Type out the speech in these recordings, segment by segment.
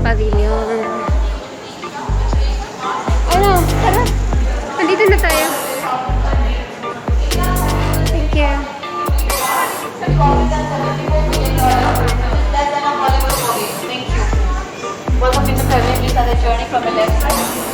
Pavilion. Ano? Tara. Nandito na tayo. Thank you. Thank you. Welcome to the Pavilion. Please start the journey from the left side.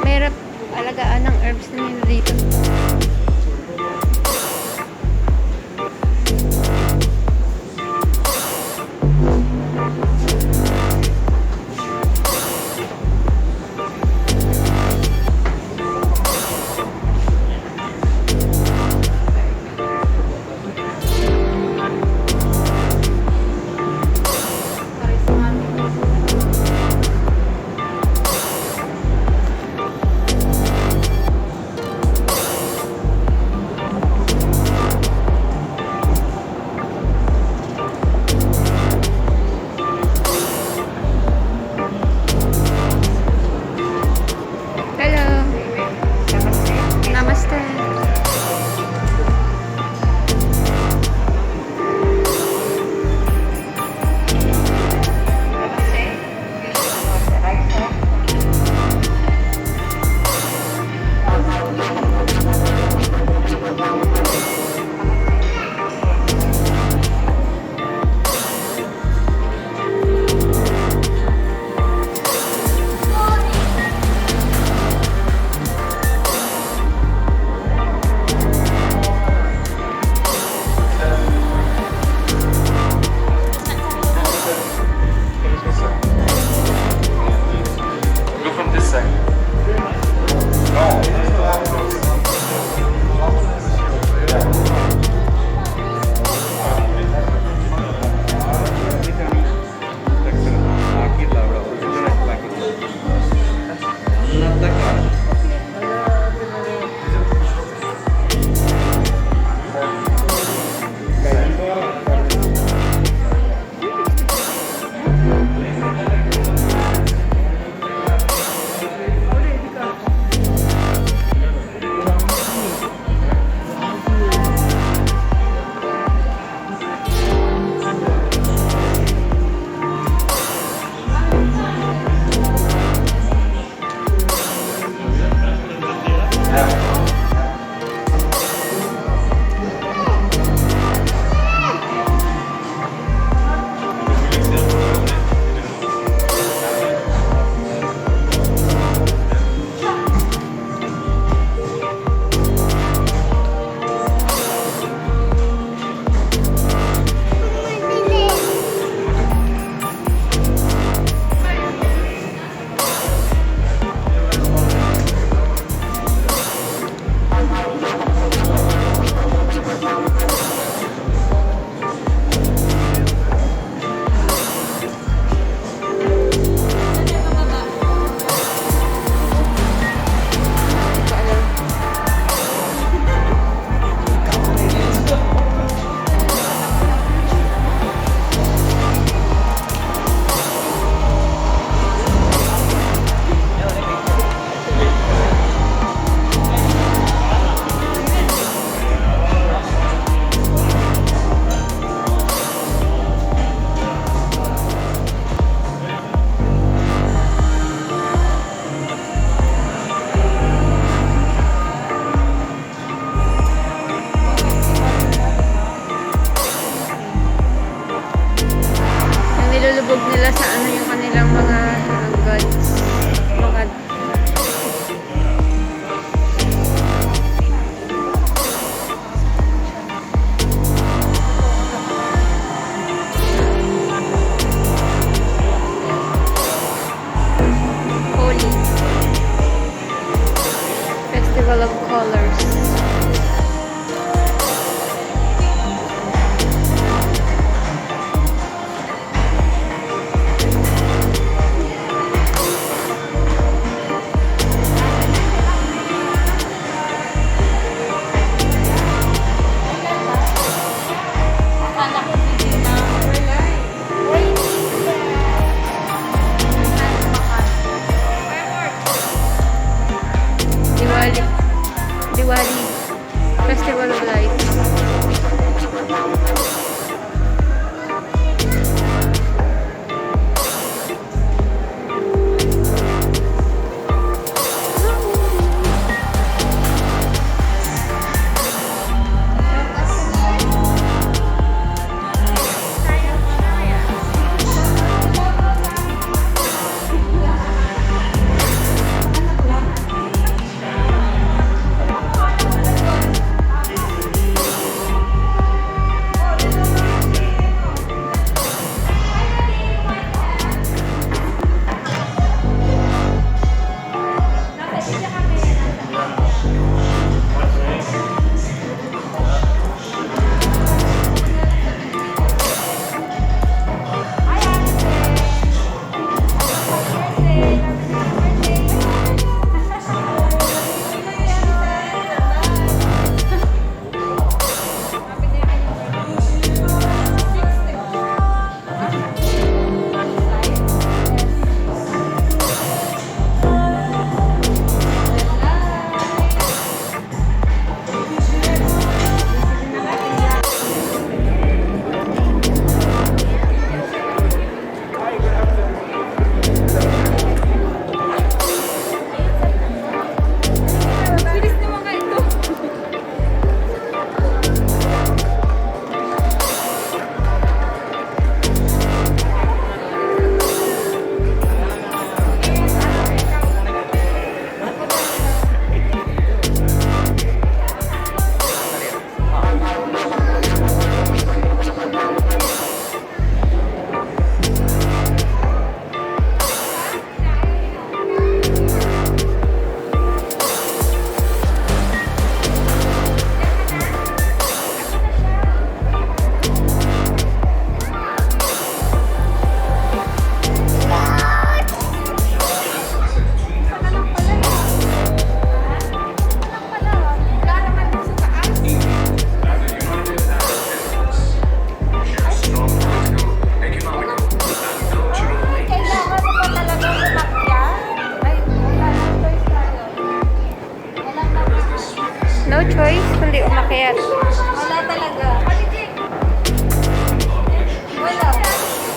Mahirap alagaan ng herbs na nila dito. nila sa ano yung kanilang mga gods. Mga holy. Festival of Colors. Diwali. Diwali. Festival of Lights. No choice kundi umakyat. Wala talaga. Wala.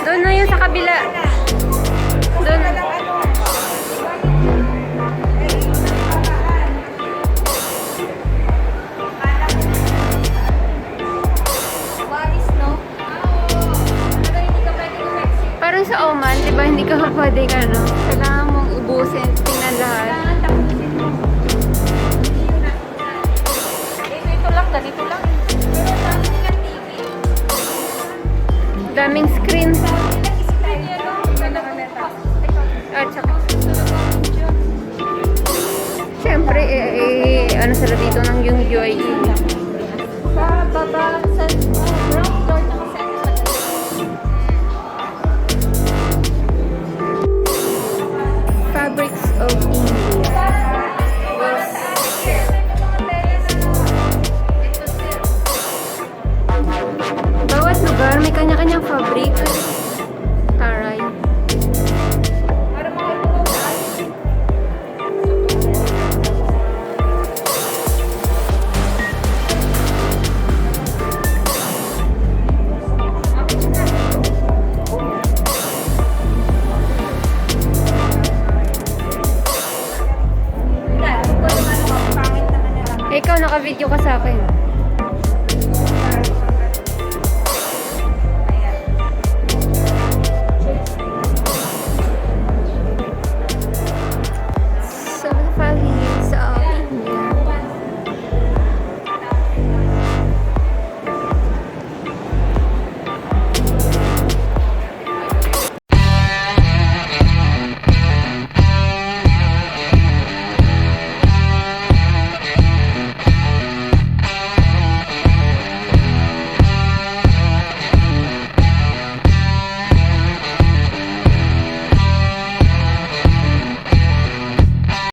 Doon na yun sa kabila. Doon. Waris, no? Pero hindi ka pwede umexit. Parang sa Oman, di ba hindi ka pwedeng ano, kailangan mong ubusin, tingnan lahat. Kailangan tapusin mo. Ito lang, ganito lang. Pero dami nilang TV. Daming screen. Dami nilang screen yan, no? At saka, syempre, ano sila dito ng yung UAE. Sa baba, sa ground floor, naka-set. Fabrics of India. Bawat lugar may kanya-kanyang fabric. Taray. Para makatulong sa atin. Ikaw, naka-video ka sa akin.